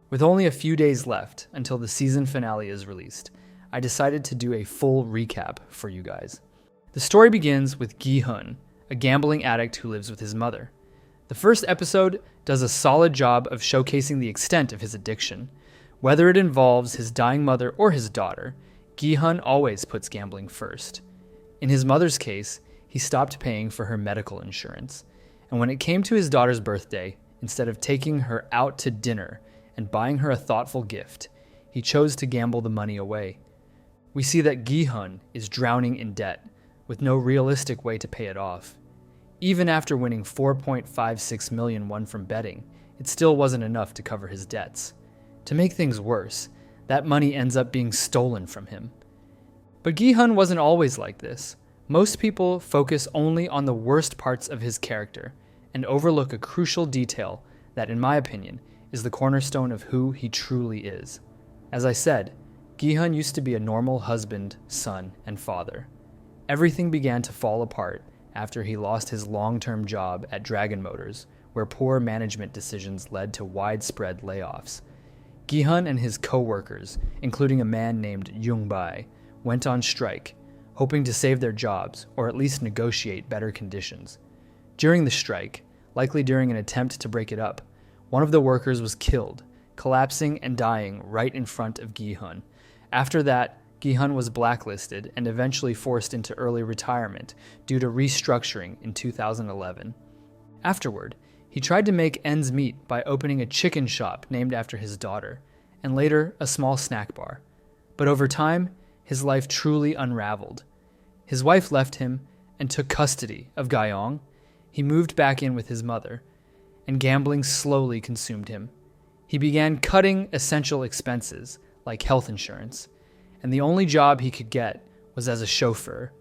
With only a few days left until the season finale is released, I decided to do a full recap for you guys. The story begins with Gi-hun, a gambling addict who lives with his mother. The first episode does a solid job of showcasing the extent of his addiction. Whether it involves his dying mother or his daughter, Gi-hun always puts gambling first. In his mother's case, he stopped paying for her medical insurance, and when it came to his daughter's birthday, instead of taking her out to dinner and buying her a thoughtful gift, he chose to gamble the money away. We see that Gi-hun is drowning in debt, with no realistic way to pay it off. Even after winning 4.56 million won from betting, it still wasn't enough to cover his debts. To make things worse, that money ends up being stolen from him. But Gi-hun wasn't always like this. Most people focus only on the worst parts of his character and overlook a crucial detail that, in my opinion, is the cornerstone of who he truly is. As I said, Gi-hun used to be a normal husband, son, and father. Everything began to fall apart after he lost his long-term job at Dragon Motors, where poor management decisions led to widespread layoffs. Gi-hun and his co-workers, including a man named Young-bae, went on strike, hoping to save their jobs or at least negotiate better conditions. During the strike, likely during an attempt to break it up, one of the workers was killed, collapsing and dying right in front of Gi-hun. After that, Gi-hun was blacklisted and eventually forced into early retirement due to restructuring in 2011. Afterward, he tried to make ends meet by opening a chicken shop named after his daughter, and later a small snack bar. But over time, his life truly unraveled. His wife left him and took custody of Gi-hun. He moved back in with his mother, and gambling slowly consumed him. He began cutting essential expenses, like health insurance, and the only job he could get was as a chauffeur,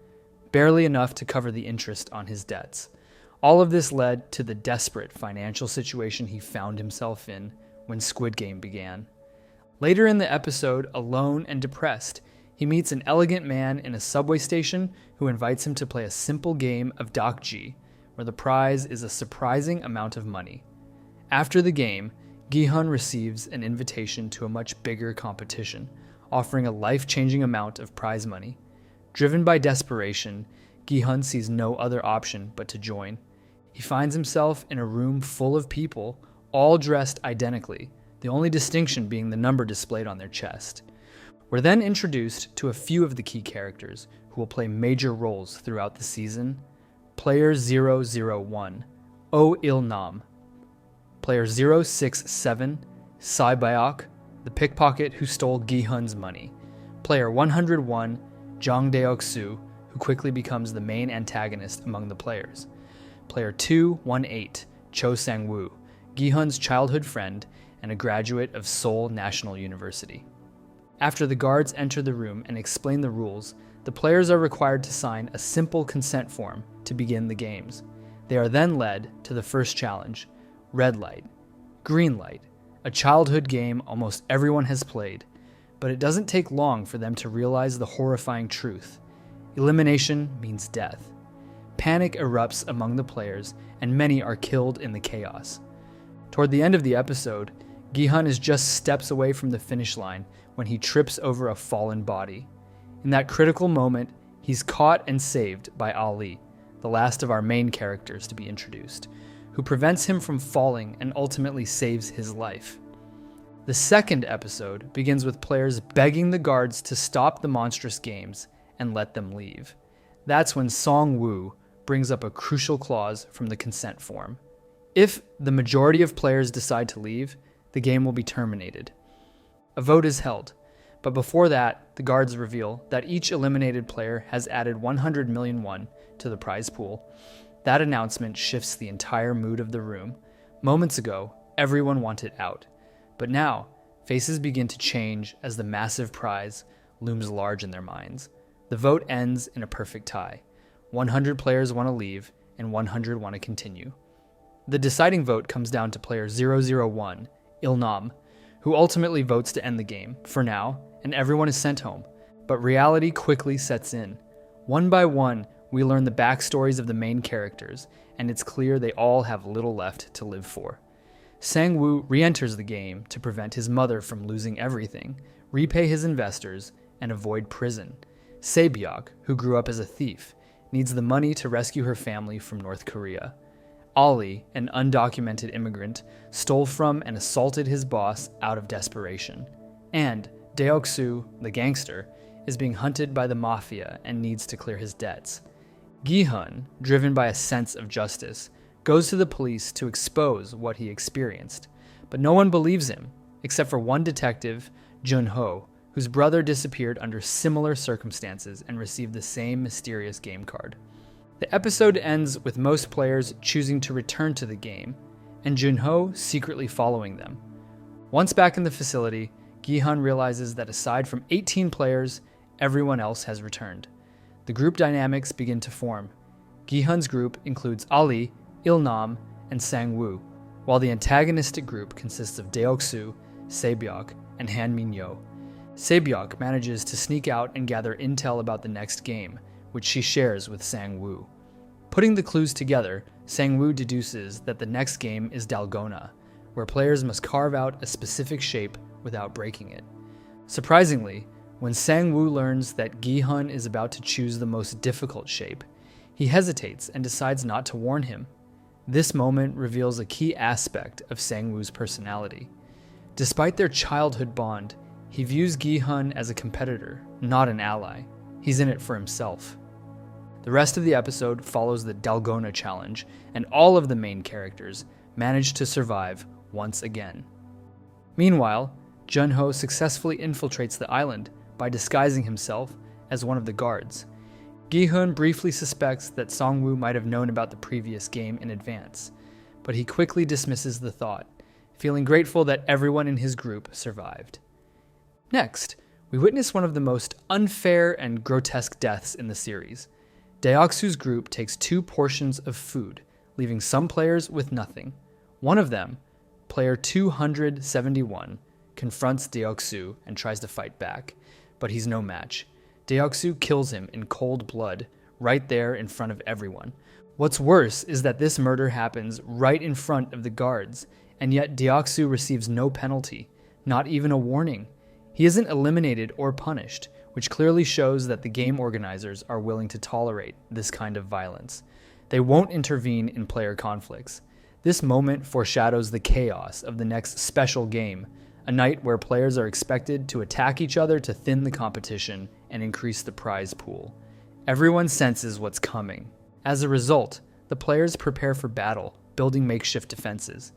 barely enough to cover the interest on his debts. All of this led to the desperate financial situation he found himself in when Squid Game began. Later in the episode, alone and depressed, he meets an elegant man in a subway station who invites him to play a simple game of Dokji, where the prize is a surprising amount of money. After the game, Gi-hun receives an invitation to a much bigger competition, offering a life-changing amount of prize money. Driven by desperation, Gi-hun sees no other option but to join. He finds himself in a room full of people, all dressed identically, the only distinction being the number displayed on their chest. We're then introduced to a few of the key characters who will play major roles throughout the season. Player 001, Il-nam. Player 067, Sai-byok, the pickpocket who stole Gi-hun's money. Player 101, Jang Deok-soo, who quickly becomes the main antagonist among the players. Player 218, Cho Sang-woo, Gi-hun's childhood friend and a graduate of Seoul National University. After the guards enter the room and explain the rules, the players are required to sign a simple consent form to begin the games. They are then led to the first challenge, Red Light, Green Light, a childhood game almost everyone has played, but it doesn't take long for them to realize the horrifying truth. Elimination means death. Panic erupts among the players, and many are killed in the chaos. Toward the end of the episode, Gi-hun is just steps away from the finish line when he trips over a fallen body. In that critical moment, he's caught and saved by Ali, the last of our main characters to be introduced, who prevents him from falling and ultimately saves his life. The second episode begins with players begging the guards to stop the monstrous games and let them leave. That's when Song-woo brings up a crucial clause from the consent form. If the majority of players decide to leave, the game will be terminated. A vote is held, but before that, the guards reveal that each eliminated player has added 100 million won to the prize pool. That announcement shifts the entire mood of the room. Moments ago, everyone wanted out, but now, faces begin to change as the massive prize looms large in their minds. The vote ends in a perfect tie. 100 players want to leave, and 100 want to continue. The deciding vote comes down to player 001, Il-nam, who ultimately votes to end the game, for now, and everyone is sent home. But reality quickly sets in. One by one, we learn the backstories of the main characters, and it's clear they all have little left to live for. Sang-woo re-enters the game to prevent his mother from losing everything, repay his investors, and avoid prison. Se-byok, who grew up as a thief, needs the money to rescue her family from North Korea. Ali, an undocumented immigrant, stole from and assaulted his boss out of desperation. And Deok-soo, the gangster, is being hunted by the mafia and needs to clear his debts. Gi-hun, driven by a sense of justice, goes to the police to expose what he experienced. But no one believes him, except for one detective, Jun-ho, whose brother disappeared under similar circumstances and received the same mysterious game card. The episode ends with most players choosing to return to the game, and Jun-ho secretly following them. Once back in the facility, Gi-hun realizes that aside from 18 players, everyone else has returned. The group dynamics begin to form. Gi-hun's group includes Ali, Il-nam, and Sang-woo, while the antagonistic group consists of Deok-soo, Se-byok, and Han Min-yo. Se-byok manages to sneak out and gather intel about the next game, which she shares with Sang-woo. Putting the clues together, Sang-woo deduces that the next game is Dalgona, where players must carve out a specific shape without breaking it. Surprisingly, when Sang-woo learns that Gi-hun is about to choose the most difficult shape, he hesitates and decides not to warn him. This moment reveals a key aspect of Sang-woo's personality. Despite their childhood bond, he views Gi-hun as a competitor, not an ally. He's in it for himself. The rest of the episode follows the Dalgona challenge, and all of the main characters manage to survive once again. Meanwhile, Jun-ho successfully infiltrates the island by disguising himself as one of the guards. Gi-hun briefly suspects that Sang-woo might have known about the previous game in advance, but he quickly dismisses the thought, feeling grateful that everyone in his group survived. Next, we witness one of the most unfair and grotesque deaths in the series. Deok-soo's group takes 2 portions of food, leaving some players with nothing. One of them, player 271, confronts Deok-soo and tries to fight back, but he's no match. Deok-soo kills him in cold blood, right there in front of everyone. What's worse is that this murder happens right in front of the guards, and yet Deok-soo receives no penalty, not even a warning. He isn't eliminated or punished, which clearly shows that the game organizers are willing to tolerate this kind of violence. They won't intervene in player conflicts. This moment foreshadows the chaos of the next special game, a night where players are expected to attack each other to thin the competition and increase the prize pool. Everyone senses what's coming. As a result, the players prepare for battle, building makeshift defenses.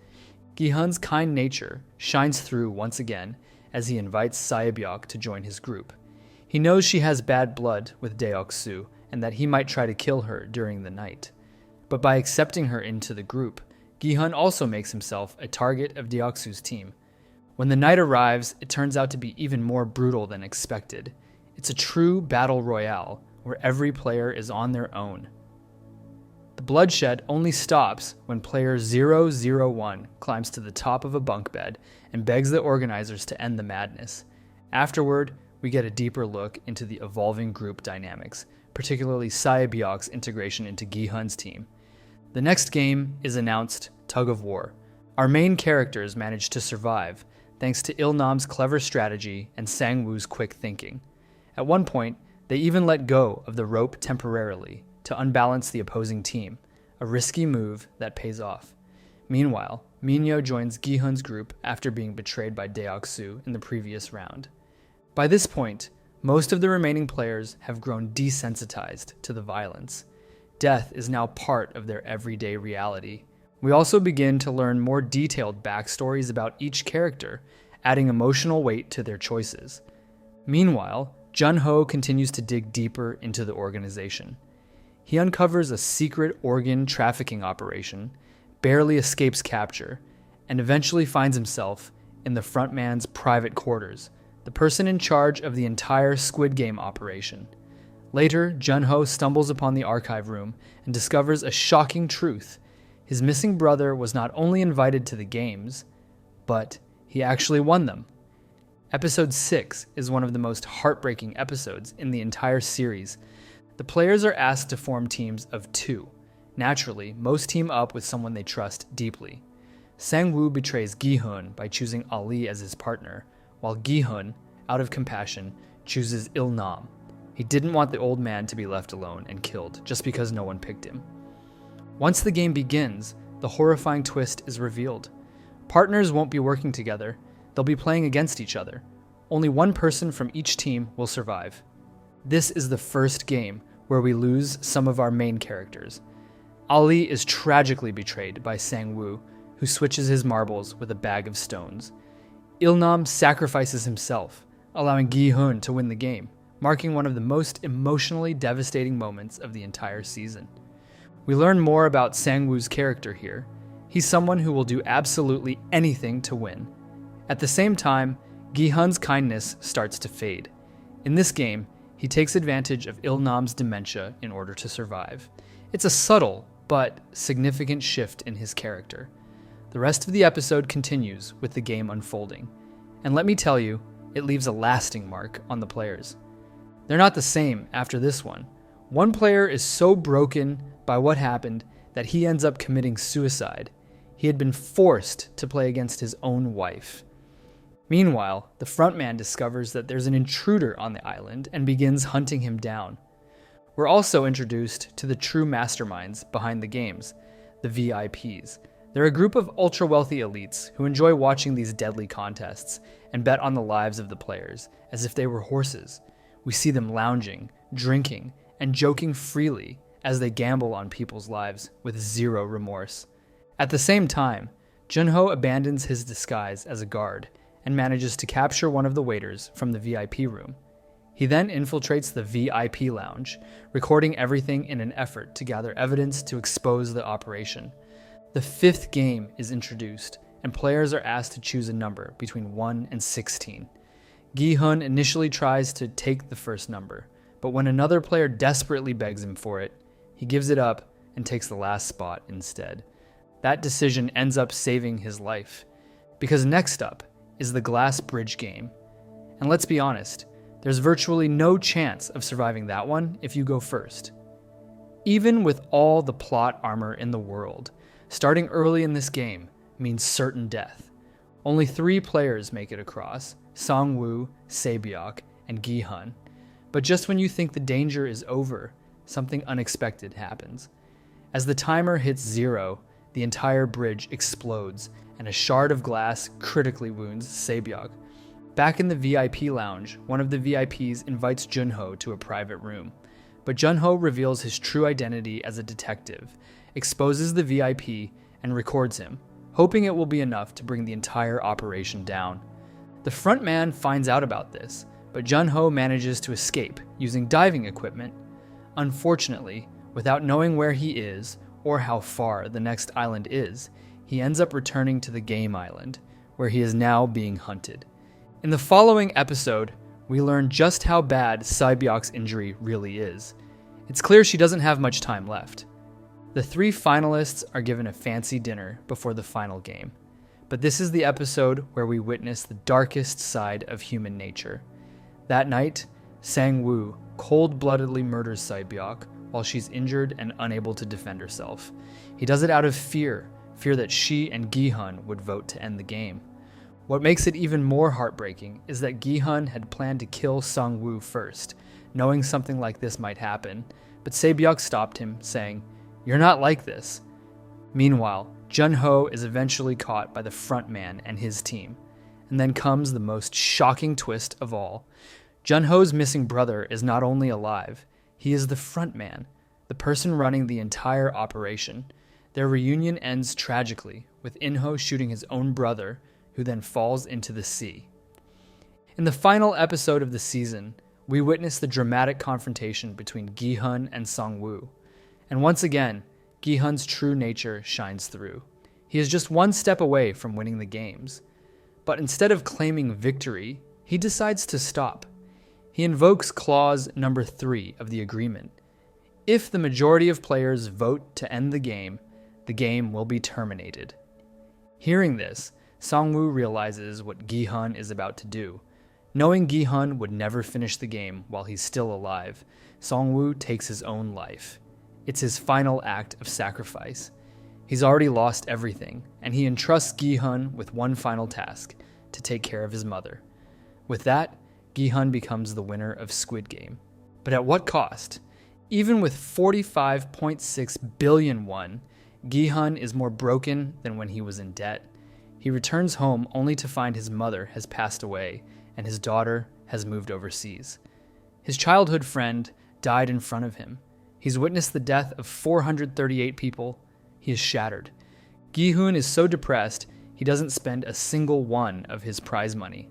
Gi-hun's kind nature shines through once again as he invites Se-byok to join his group. He knows she has bad blood with Deok-soo and that he might try to kill her during the night. But by accepting her into the group, Gi-hun also makes himself a target of Deok-soo's team. When the night arrives, it turns out to be even more brutal than expected. It's a true battle royale, where every player is on their own. The bloodshed only stops when player 001 climbs to the top of a bunk bed and begs the organizers to end the madness. Afterward, we get a deeper look into the evolving group dynamics, particularly Se-byok's integration into Gi-hun's team. The next game is announced Tug of War. Our main characters manage to survive, thanks to Il-nam's clever strategy and Sang-woo's quick thinking. At one point, they even let go of the rope temporarily to unbalance the opposing team, a risky move that pays off. Meanwhile, Min-yo joins Gi-hun's group after being betrayed by Deok-soo in the previous round. By this point, most of the remaining players have grown desensitized to the violence. Death is now part of their everyday reality. We also begin to learn more detailed backstories about each character, adding emotional weight to their choices. Meanwhile, Jun-ho continues to dig deeper into the organization. He uncovers a secret organ trafficking operation, barely escapes capture, and eventually finds himself in the frontman's private quarters, the person in charge of the entire Squid Game operation. Later, Jun-ho stumbles upon the archive room and discovers a shocking truth. His missing brother was not only invited to the games, but he actually won them. Episode 6 is one of the most heartbreaking episodes in the entire series. The players are asked to form teams of 2. Naturally, most team up with someone they trust deeply. Sang-woo betrays Gi-hun by choosing Ali as his partner, while Gi-hun, out of compassion, chooses Il-nam. He didn't want the old man to be left alone and killed just because no one picked him. Once the game begins, the horrifying twist is revealed. Partners won't be working together, they'll be playing against each other. Only one person from each team will survive. This is the first game where we lose some of our main characters. Ali is tragically betrayed by Sang-woo, who switches his marbles with a bag of stones. Il-nam sacrifices himself, allowing Gi-hun to win the game, marking one of the most emotionally devastating moments of the entire season. We learn more about Sang-woo's character here. He's someone who will do absolutely anything to win. At the same time, Gi-hun's kindness starts to fade. In this game, he takes advantage of Il-nam's dementia in order to survive. It's a subtle but significant shift in his character. The rest of the episode continues with the game unfolding. And let me tell you, it leaves a lasting mark on the players. They're not the same after this one. One player is so broken by what happened that he ends up committing suicide. He had been forced to play against his own wife. Meanwhile, the frontman discovers that there's an intruder on the island and begins hunting him down. We're also introduced to the true masterminds behind the games, the VIPs. They're a group of ultra-wealthy elites who enjoy watching these deadly contests and bet on the lives of the players as if they were horses. We see them lounging, drinking, and joking freely as they gamble on people's lives with zero remorse. At the same time, Jun-ho abandons his disguise as a guard and manages to capture one of the waiters from the VIP room. He then infiltrates the VIP lounge, recording everything in an effort to gather evidence to expose the operation. The fifth game is introduced, and players are asked to choose a number between 1 and 16. Gi-hun initially tries to take the first number, but when another player desperately begs him for it, he gives it up and takes the last spot instead. That decision ends up saving his life, because next up is the glass bridge game. And let's be honest, there's virtually no chance of surviving that one if you go first. Even with all the plot armor in the world, starting early in this game means certain death. Only 3 players make it across: Sang-woo, Se-byok, and Gi-hun. But just when you think the danger is over, something unexpected happens. As the timer hits 0, the entire bridge explodes, and a shard of glass critically wounds Se-byok. Back in the VIP lounge, one of the VIPs invites Jun-ho to a private room. But Jun-ho reveals his true identity as a detective, exposes the VIP, and records him, hoping it will be enough to bring the entire operation down. The front man finds out about this, but Jun-ho manages to escape using diving equipment. Unfortunately, without knowing where he is or how far the next island is, he ends up returning to the game island, where he is now being hunted. In the following episode, we learn just how bad Se-byok's injury really is. It's clear she doesn't have much time left. The 3 finalists are given a fancy dinner before the final game, but this is the episode where we witness the darkest side of human nature. That night, Sang-woo cold-bloodedly murders Se-byok while she's injured and unable to defend herself. He does it out of fear that she and Gi-hun would vote to end the game. What makes it even more heartbreaking is that Gi-hun had planned to kill Sang-woo first, knowing something like this might happen, but Se-byok stopped him, saying, "You're not like this." Meanwhile, Jun-ho is eventually caught by the front man and his team. And then comes the most shocking twist of all. Jun-ho's missing brother is not only alive, he is the front man, the person running the entire operation. Their reunion ends tragically, with In-ho shooting his own brother, who then falls into the sea. In the final episode of the season, we witness the dramatic confrontation between Gi-hun and Sang-woo. And once again, Gi-hun's true nature shines through. He is just one step away from winning the games. But instead of claiming victory, he decides to stop. He invokes clause number 3 of the agreement. If the majority of players vote to end the game will be terminated. Hearing this, Sang-woo realizes what Gi-hun is about to do. Knowing Gi-hun would never finish the game while he's still alive, Sang-woo takes his own life. It's his final act of sacrifice. He's already lost everything, and he entrusts Gi-hun with one final task, to take care of his mother. With that, Gi-hun becomes the winner of Squid Game. But at what cost? Even with 45.6 billion won, Gi-hun is more broken than when he was in debt. He returns home only to find his mother has passed away and his daughter has moved overseas. His childhood friend died in front of him. He's witnessed the death of 438 people. He is shattered. Gi-hun is so depressed, he doesn't spend a single one of his prize money.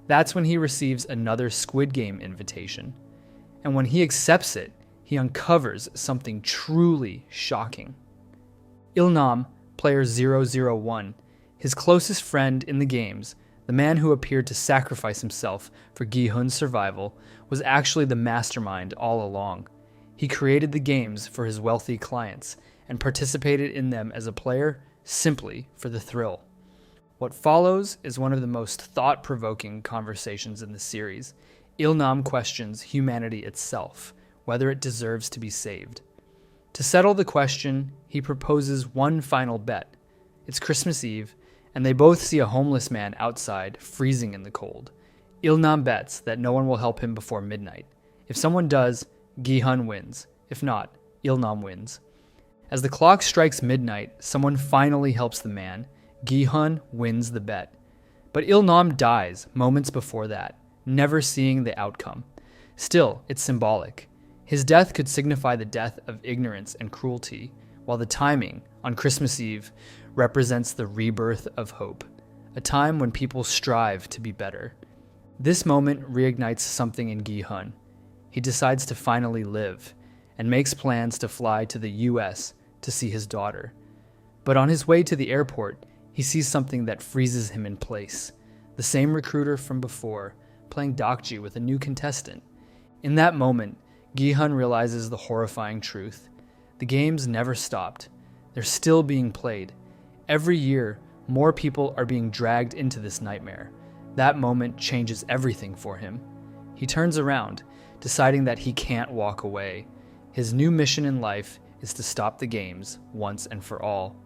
That's when he receives another Squid Game invitation. And when he accepts it, he uncovers something truly shocking. Il-nam, player 001, his closest friend in the games, the man who appeared to sacrifice himself for Gi-hun's survival, was actually the mastermind all along. He created the games for his wealthy clients and participated in them as a player simply for the thrill. What follows is one of the most thought-provoking conversations in the series. Il-nam questions humanity itself, whether it deserves to be saved. To settle the question, he proposes one final bet. It's Christmas Eve, and they both see a homeless man outside, freezing in the cold. Il-nam bets that no one will help him before midnight. If someone does, Gi-hun wins. If not, Il-nam wins. As the clock strikes midnight, someone finally helps the man. Gi-hun wins the bet. But Il-nam dies moments before that, never seeing the outcome. Still, it's symbolic. His death could signify the death of ignorance and cruelty, while the timing, on Christmas Eve, represents the rebirth of hope, a time when people strive to be better. This moment reignites something in Gi-hun. He decides to finally live, and makes plans to fly to the US to see his daughter. But on his way to the airport, he sees something that freezes him in place. The same recruiter from before, playing Dokji with a new contestant. In that moment, Gi-hun realizes the horrifying truth. The games never stopped. They're still being played. Every year, more people are being dragged into this nightmare. That moment changes everything for him. He turns around, deciding that he can't walk away. His new mission in life is to stop the games once and for all.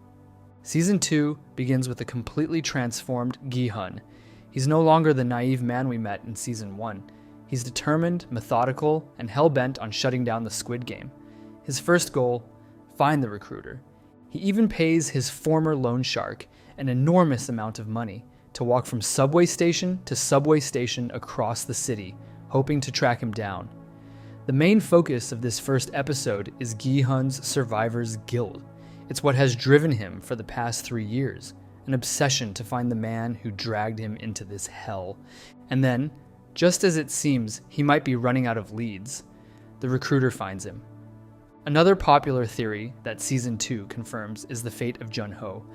Season 2 begins with a completely transformed Gi-hun. He's no longer the naive man we met in Season 1. He's determined, methodical, and hell-bent on shutting down the Squid Game. His first goal, find the recruiter. He even pays his former loan shark an enormous amount of money to walk from subway station to subway station across the city, hoping to track him down. The main focus of this first episode is Gi-hun's survivor's guilt. It's what has driven him for the past 3 years, an obsession to find the man who dragged him into this hell. And then, just as it seems he might be running out of leads, the recruiter finds him. Another popular theory that Season 2 confirms is the fate of Jun-ho.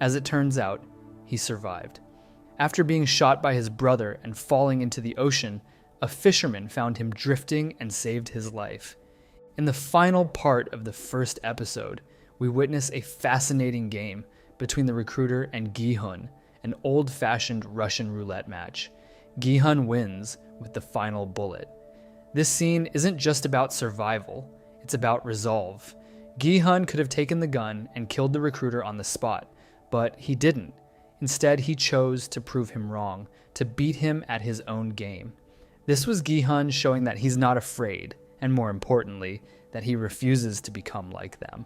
As it turns out, he survived. After being shot by his brother and falling into the ocean, a fisherman found him drifting and saved his life. In the final part of the first episode, we witness a fascinating game between the recruiter and Gi-hun, an old-fashioned Russian roulette match. Gi-hun wins with the final bullet. This scene isn't just about survival, it's about resolve. Gi-hun could have taken the gun and killed the recruiter on the spot, but he didn't. Instead, he chose to prove him wrong, to beat him at his own game. This was Gi-hun showing that he's not afraid, and more importantly, that he refuses to become like them.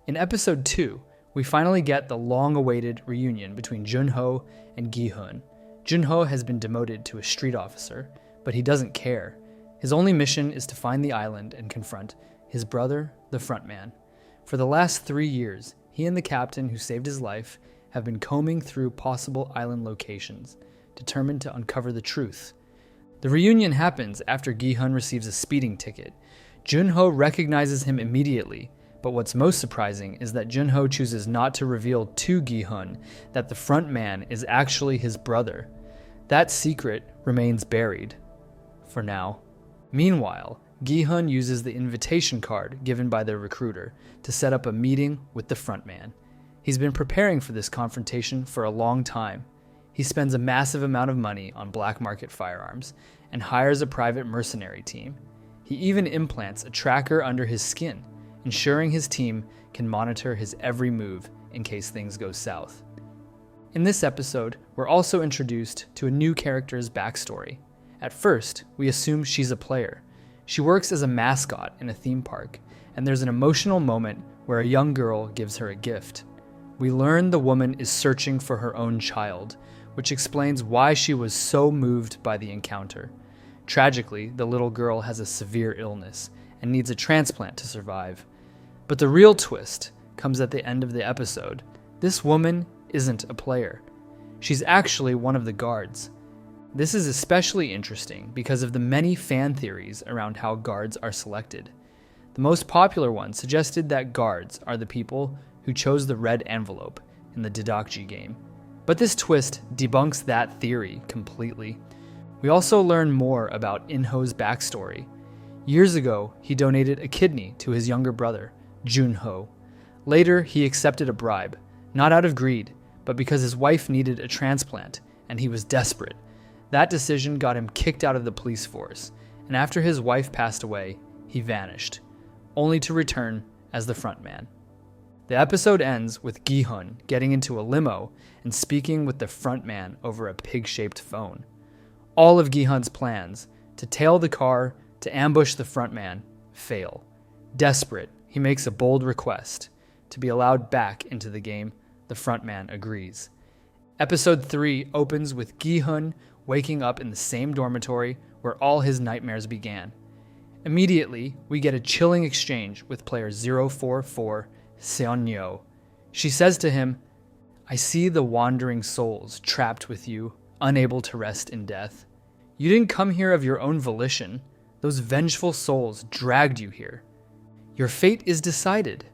In episode 2, we finally get the long-awaited reunion between Jun-ho and Gi-hun. Jun-ho has been demoted to a street officer, but he doesn't care. His only mission is to find the island and confront his brother, the frontman. For the last 3 years, he and the captain who saved his life have been combing through possible island locations, determined to uncover the truth. The reunion happens after Gi-hun receives a speeding ticket. Jun-ho recognizes him immediately, but what's most surprising is that Jun-ho chooses not to reveal to Gi-hun that the front man is actually his brother. That secret remains buried. For now. Meanwhile, Gi-hun uses the invitation card given by the recruiter to set up a meeting with the front man. He's been preparing for this confrontation for a long time. He spends a massive amount of money on black market firearms and hires a private mercenary team. He even implants a tracker under his skin, ensuring his team can monitor his every move in case things go south. In this episode, we're also introduced to a new character's backstory. At first, we assume she's a player. She works as a mascot in a theme park, and there's an emotional moment where a young girl gives her a gift. We learn the woman is searching for her own child, which explains why she was so moved by the encounter. Tragically, the little girl has a severe illness and needs a transplant to survive. But the real twist comes at the end of the episode. This woman isn't a player. She's actually one of the guards. This is especially interesting because of the many fan theories around how guards are selected. The most popular one suggested that guards are the people who chose the red envelope in the Gi game. But this twist debunks that theory completely. We also learn more about In-ho's backstory. Years ago, he donated a kidney to his younger brother, Jun-ho. Later, he accepted a bribe, not out of greed, but because his wife needed a transplant, and he was desperate. That decision got him kicked out of the police force, and after his wife passed away, he vanished, only to return as the frontman. The episode ends with Gi-hun getting into a limo and speaking with the frontman over a pig-shaped phone. All of Gi-hun's plans, to tail the car, to ambush the frontman, fail. Desperate, he makes a bold request. To be allowed back into the game, the frontman agrees. Episode 3 opens with Gi-hun waking up in the same dormitory where all his nightmares began. Immediately, we get a chilling exchange with player 044, Seon-yo. She says to him, "I see the wandering souls trapped with you, unable to rest in death. You didn't come here of your own volition. Those vengeful souls dragged you here. Your fate is decided."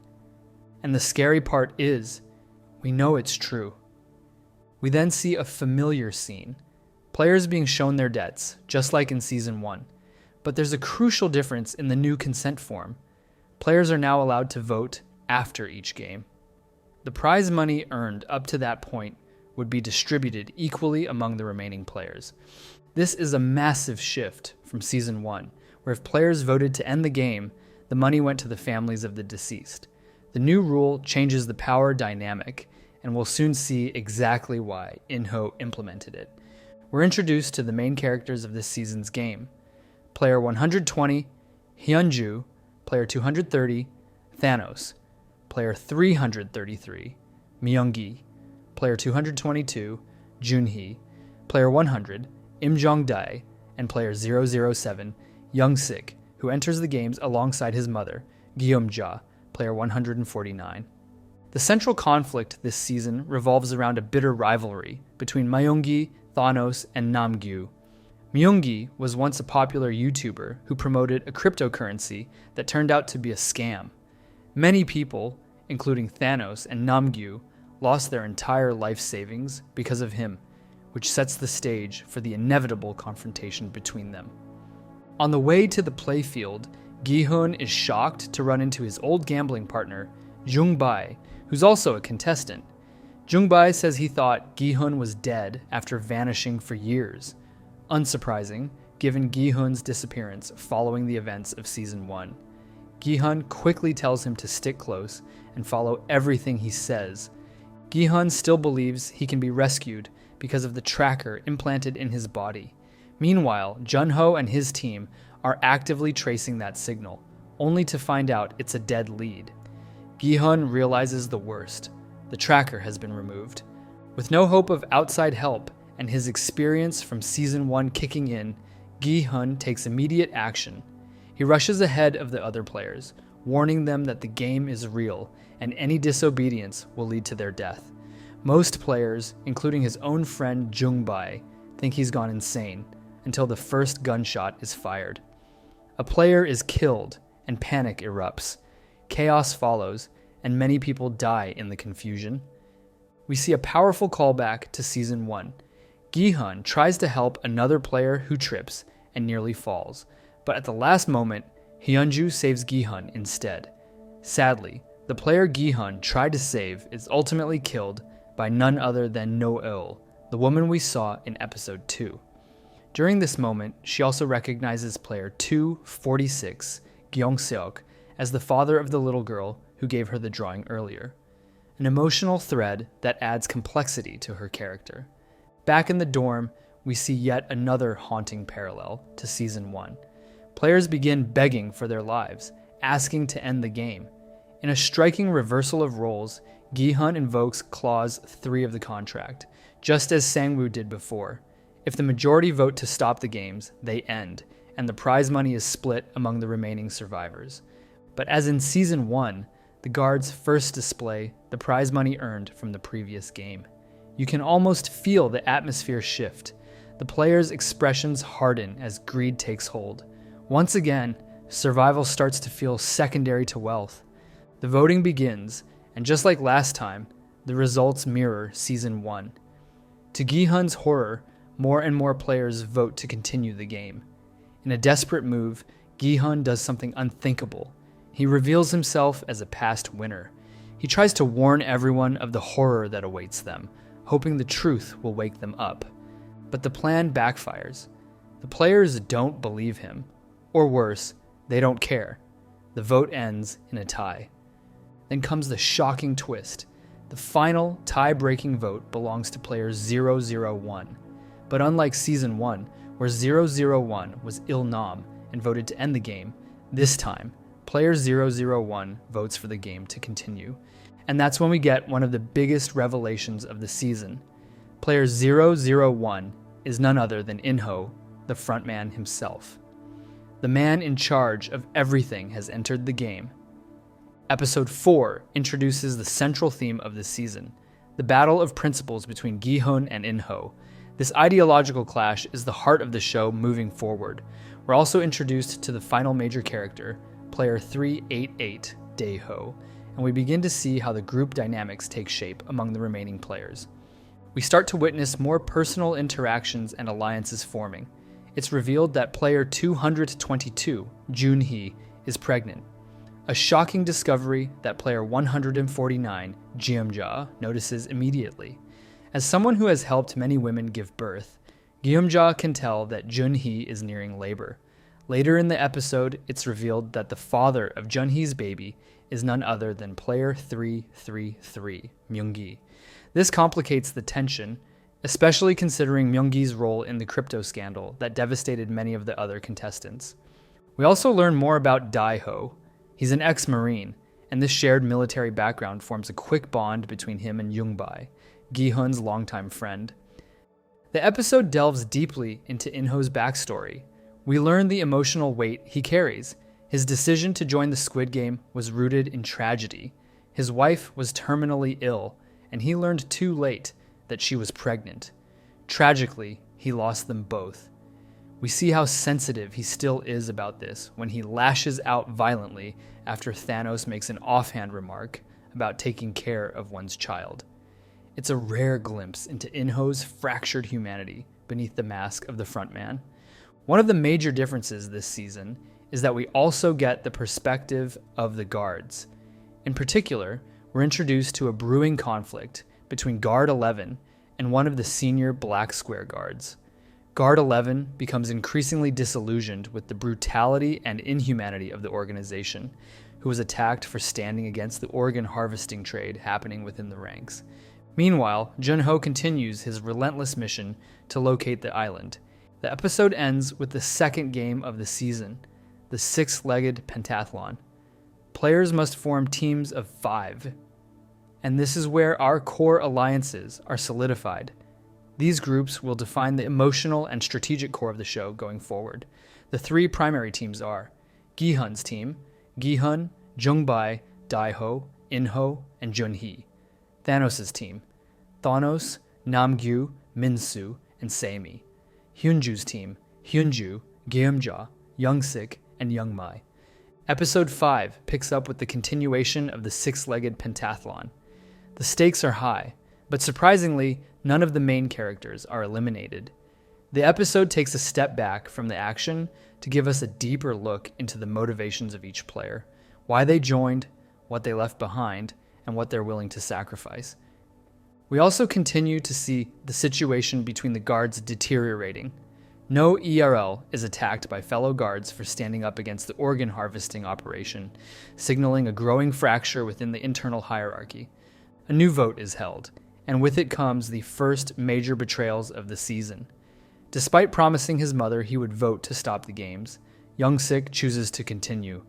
And the scary part is, we know it's true. We then see a familiar scene. Players being shown their debts, just like in Season 1. But there's a crucial difference in the new consent form. Players are now allowed to vote after each game. The prize money earned up to that point would be distributed equally among the remaining players. This is a massive shift from Season 1, where if players voted to end the game, the money went to the families of the deceased. The new rule changes the power dynamic, and we'll soon see exactly why In-ho implemented it. We're introduced to the main characters of this season's game. Player 120, Hyunju. Player 230, Thanos. Player 333, Myung-gi. Player 222, Junhee. Player 100, Im Jong-dae. And player 007, Young-sik, who enters the games alongside his mother, Guillaume-ja, player 149. The central conflict this season revolves around a bitter rivalry between Myung-gi, Thanos, and Nam-gyu. Myung-gi was once a popular YouTuber who promoted a cryptocurrency that turned out to be a scam. Many people, including Thanos and Nam-gyu, lost their entire life savings because of him, which sets the stage for the inevitable confrontation between them. On the way to the playfield, Gi-hun is shocked to run into his old gambling partner, Jung-bae, who's also a contestant. Jung-bae says he thought Gi-hun was dead after vanishing for years. Unsurprising, given Gi-hun's disappearance following the events of Season 1. Gi-hun quickly tells him to stick close and follow everything he says. Gi-hun still believes he can be rescued because of the tracker implanted in his body. Meanwhile, Jun-ho and his team are actively tracing that signal, only to find out it's a dead lead. Gi-hun realizes the worst. The tracker has been removed. With no hope of outside help and his experience from Season 1 kicking in, Gi-hun takes immediate action. He rushes ahead of the other players, warning them that the game is real and any disobedience will lead to their death. Most players, including his own friend Jung-bae, think he's gone insane until the first gunshot is fired. A player is killed and panic erupts. Chaos follows, and many people die in the confusion. We see a powerful callback to Season 1. Gi-hun tries to help another player who trips and nearly falls, but at the last moment, Hyunju saves Gi-hun instead. Sadly, the player Gi-hun tried to save is ultimately killed by none other than No-eul, the woman we saw in Episode 2. During this moment, she also recognizes player 246, Gyeong-seok, as the father of the little girl who gave her the drawing earlier. an emotional thread that adds complexity to her character. Back in the dorm, we see yet another haunting parallel to Season 1. Players begin begging for their lives, asking to end the game. In a striking reversal of roles, Gi-hun invokes Clause 3 of the contract, just as Sang-woo did before. If the majority vote to stop the games, they end, and the prize money is split among the remaining survivors. But as in Season 1, the guards first display the prize money earned from the previous game. You can almost feel the atmosphere shift. The players' expressions harden as greed takes hold. Once again, survival starts to feel secondary to wealth. The voting begins, and just like last time, the results mirror Season 1. To Gi-hun's horror, more and more players vote to continue the game. In a desperate move, Gi-hun does something unthinkable. He reveals himself as a past winner. He tries to warn everyone of the horror that awaits them, hoping the truth will wake them up. But the plan backfires. The players don't believe him. Or worse, they don't care. The vote ends in a tie. Then comes the shocking twist. The final tie-breaking vote belongs to player 001. But unlike Season 1, where 001 was Il-nam and voted to end the game, this time, player 001 votes for the game to continue. And that's when we get one of the biggest revelations of the season. Player 001 is none other than In-ho, the frontman himself. The man in charge of everything has entered the game. Episode 4 introduces the central theme of the season, the battle of principles between Gi-hun and In-ho. This ideological clash is the heart of the show moving forward. We're also introduced to the final major character, player 388, Dae-ho, and we begin to see how the group dynamics take shape among the remaining players. We start to witness more personal interactions and alliances forming. It's revealed that player 222, Jun-hee, is pregnant. A shocking discovery that player 149, Gi-hun, notices immediately. As someone who has helped many women give birth, Gi-hun can tell that Jun-hee is nearing labor. Later in the episode, it's revealed that the father of Jun-hee's baby is none other than player 333, Myung-gi. This complicates the tension, especially considering Myung-gi's role in the crypto scandal that devastated many of the other contestants. We also learn more about Dae-ho. He's an ex-Marine, and this shared military background forms a quick bond between him and Yoongbye, Gi-hun's longtime friend. The episode delves deeply into In-ho's backstory. We learn the emotional weight he carries. His decision to join the Squid Game was rooted in tragedy. His wife was terminally ill, and he learned too late that she was pregnant. Tragically, he lost them both. We see how sensitive he still is about this when he lashes out violently after Thanos makes an offhand remark about taking care of one's child. It's a rare glimpse into In-ho's fractured humanity beneath the mask of the frontman. One of the major differences this season is that we also get the perspective of the guards. In particular, we're introduced to a brewing conflict between Guard 11 and one of the senior Black Square guards. Guard 11 becomes increasingly disillusioned with the brutality and inhumanity of the organization, who was attacked for standing against the organ harvesting trade happening within the ranks. Meanwhile, Jun-ho continues his relentless mission to locate the island. The episode ends with the second game of the season, the six-legged pentathlon. Players must form teams of 5, and this is where our core alliances are solidified. These groups will define the emotional and strategic core of the show going forward. The 3 primary teams are Gi-hun's team, Gi-hun, Jung-bae, Dae-ho, In-ho, and Jun-hee. Thanos' team, Thanos, Nam-gyu, Min-soo, and Saemi. Hyunju's team, Hyunju, Gi-hun, Young-sik, and Young-mai. Episode 5 picks up with the continuation of the six-legged pentathlon. The stakes are high, but surprisingly, none of the main characters are eliminated. The episode takes a step back from the action to give us a deeper look into the motivations of each player, why they joined, what they left behind, and what they're willing to sacrifice. We also continue to see the situation between the guards deteriorating. No ERL is attacked by fellow guards for standing up against the organ harvesting operation, signaling a growing fracture within the internal hierarchy. A new vote is held, and with it comes the first major betrayals of the season. Despite promising his mother he would vote to stop the games, Young-sik chooses to continue.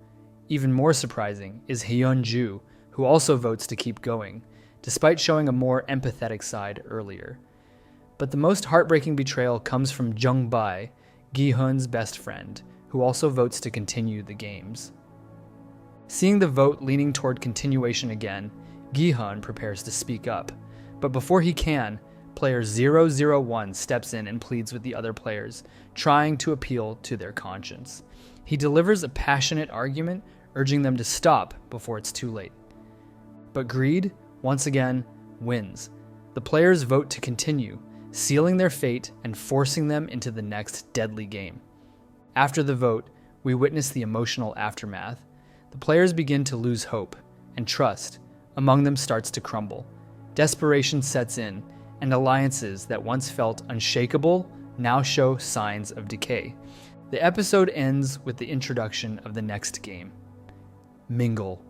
Even more surprising is Hyun-ju, who also votes to keep going, despite showing a more empathetic side earlier. But the most heartbreaking betrayal comes from Jung-bae, Gi-hun's best friend, who also votes to continue the games. Seeing the vote leaning toward continuation again, Gi-hun prepares to speak up, but before he can, player 001 steps in and pleads with the other players, trying to appeal to their conscience. He delivers a passionate argument, urging them to stop before it's too late. But greed, once again, wins. The players vote to continue, sealing their fate and forcing them into the next deadly game. After the vote, we witness the emotional aftermath. The players begin to lose hope, and trust among them starts to crumble. Desperation sets in, and alliances that once felt unshakable now show signs of decay. The episode ends with the introduction of the next game, Mingle.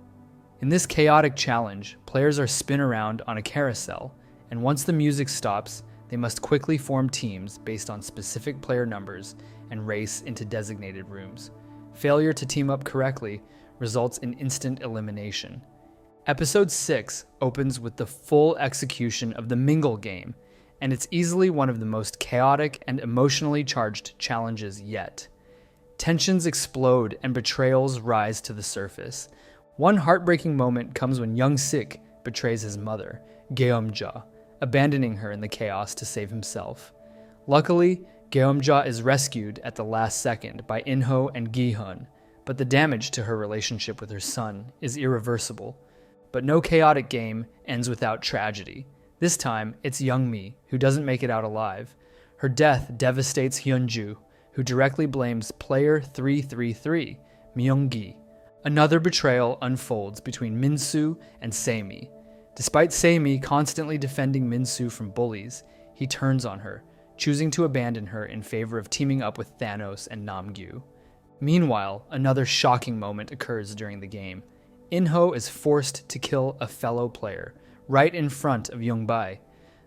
In this chaotic challenge, players are spun around on a carousel, and once the music stops, they must quickly form teams based on specific player numbers and race into designated rooms. Failure to team up correctly results in instant elimination. Episode 6 opens with the full execution of the Mingle game, and it's easily one of the most chaotic and emotionally charged challenges yet. Tensions explode and betrayals rise to the surface. One heartbreaking moment comes when Young-sik betrays his mother, Geum-ja, abandoning her in the chaos to save himself. Luckily, Geum-ja is rescued at the last second by In-ho and Gi-hun, but the damage to her relationship with her son is irreversible. But no chaotic game ends without tragedy. This time, it's Young-mi who doesn't make it out alive. Her death devastates Hyun-ju, who directly blames player 333, Myung-gi. Another betrayal unfolds between Min-soo and Se-mi. Despite Se-mi constantly defending Min-soo from bullies, he turns on her, choosing to abandon her in favor of teaming up with Thanos and Namgyu. Meanwhile, another shocking moment occurs during the game. In-ho is forced to kill a fellow player, right in front of Young-bae.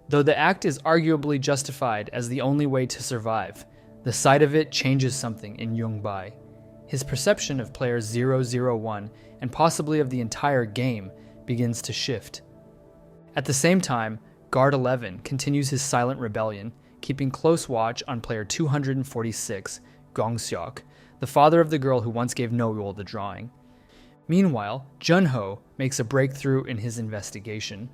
Though the act is arguably justified as the only way to survive, the sight of it changes something in Young-bae. His perception of player 001, and possibly of the entire game, begins to shift. At the same time, Guard 11 continues his silent rebellion, keeping close watch on player 246, Gong-seok, the father of the girl who once gave Noyul the drawing. Meanwhile, Jun-ho makes a breakthrough in his investigation.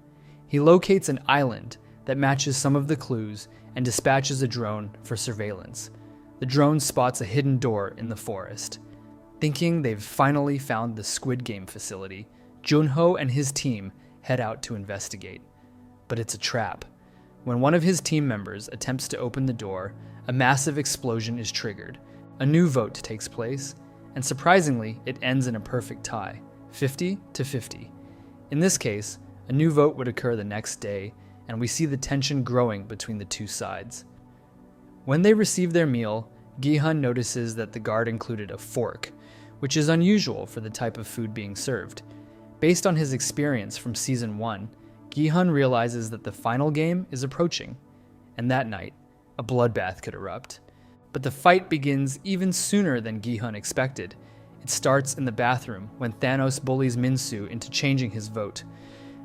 He locates an island that matches some of the clues and dispatches a drone for surveillance. The drone spots a hidden door in the forest. Thinking they've finally found the Squid Game facility, Jun-ho and his team head out to investigate. But it's a trap. When one of his team members attempts to open the door, a massive explosion is triggered. A new vote takes place, and surprisingly, it ends in a perfect tie, 50-50. In this case, a new vote would occur the next day, and we see the tension growing between the two sides. When they receive their meal, Gi-hun notices that the guard included a fork, which is unusual for the type of food being served. Based on his experience from Season 1, Gi-hun realizes that the final game is approaching, and that night, a bloodbath could erupt. But the fight begins even sooner than Gi-hun expected. It starts in the bathroom when Thanos bullies Min-soo into changing his vote.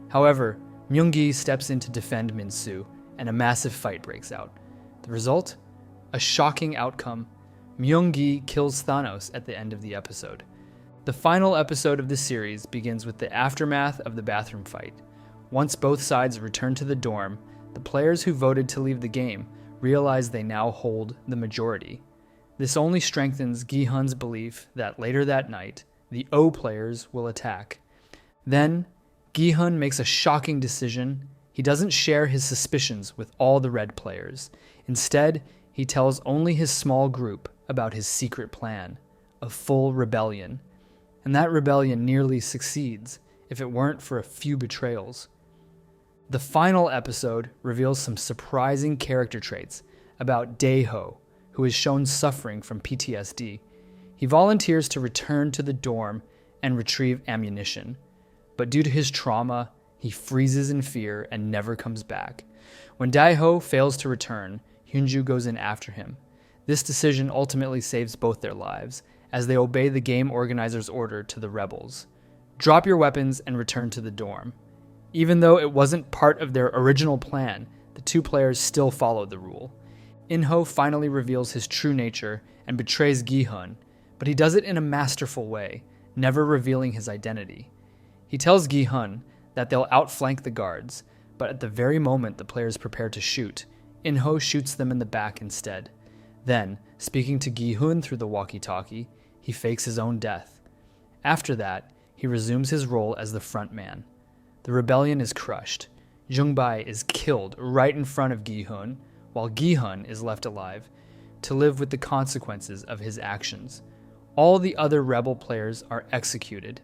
However, Myung-gi steps in to defend Min-soo, and a massive fight breaks out. The result? A shocking outcome. Myung-gi kills Thanos at the end of the episode. The final episode of the series begins with the aftermath of the bathroom fight. Once both sides return to the dorm, the players who voted to leave the game realize they now hold the majority. This only strengthens Gi-hun's belief that later that night, the O players will attack. Then, Gi-hun makes a shocking decision. He doesn't share his suspicions with all the red players. Instead, he tells only his small group about his secret plan, a full rebellion. And that rebellion nearly succeeds, if it weren't for a few betrayals. The final episode reveals some surprising character traits about Dae-ho, who is shown suffering from PTSD. He volunteers to return to the dorm and retrieve ammunition, but due to his trauma, He freezes in fear and never comes back. When Dae-ho fails to return, Hyunju goes in after him. This decision ultimately saves both their lives, as they obey the game organizer's order to the rebels. Drop your weapons and return to the dorm. Even though it wasn't part of their original plan, the two players still followed the rule. In-ho finally reveals his true nature and betrays Gi-hun, but he does it in a masterful way, never revealing his identity. He tells Gi-hun that they'll outflank the guards, but at the very moment the players prepare to shoot, In-ho shoots them in the back instead. Then, speaking to Gi-hun through the walkie-talkie, he fakes his own death. After that, he resumes his role as the front man. The rebellion is crushed. Jung-bae is killed right in front of Gi-hun, while Gi-hun is left alive, to live with the consequences of his actions. All the other rebel players are executed.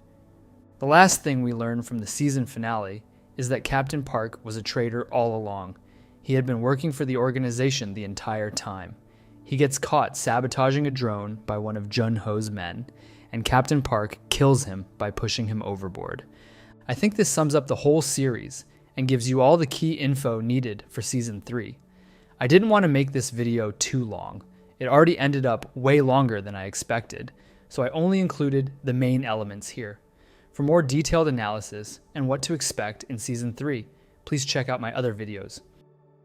The last thing we learn from the season finale is that Captain Park was a traitor all along. He had been working for the organization the entire time. He gets caught sabotaging a drone by one of Jun-ho's men, and Captain Park kills him by pushing him overboard. I think this sums up the whole series and gives you all the key info needed for Season 3. I didn't want to make this video too long. It already ended up way longer than I expected, so I only included the main elements here. For more detailed analysis and what to expect in Season 3, please check out my other videos.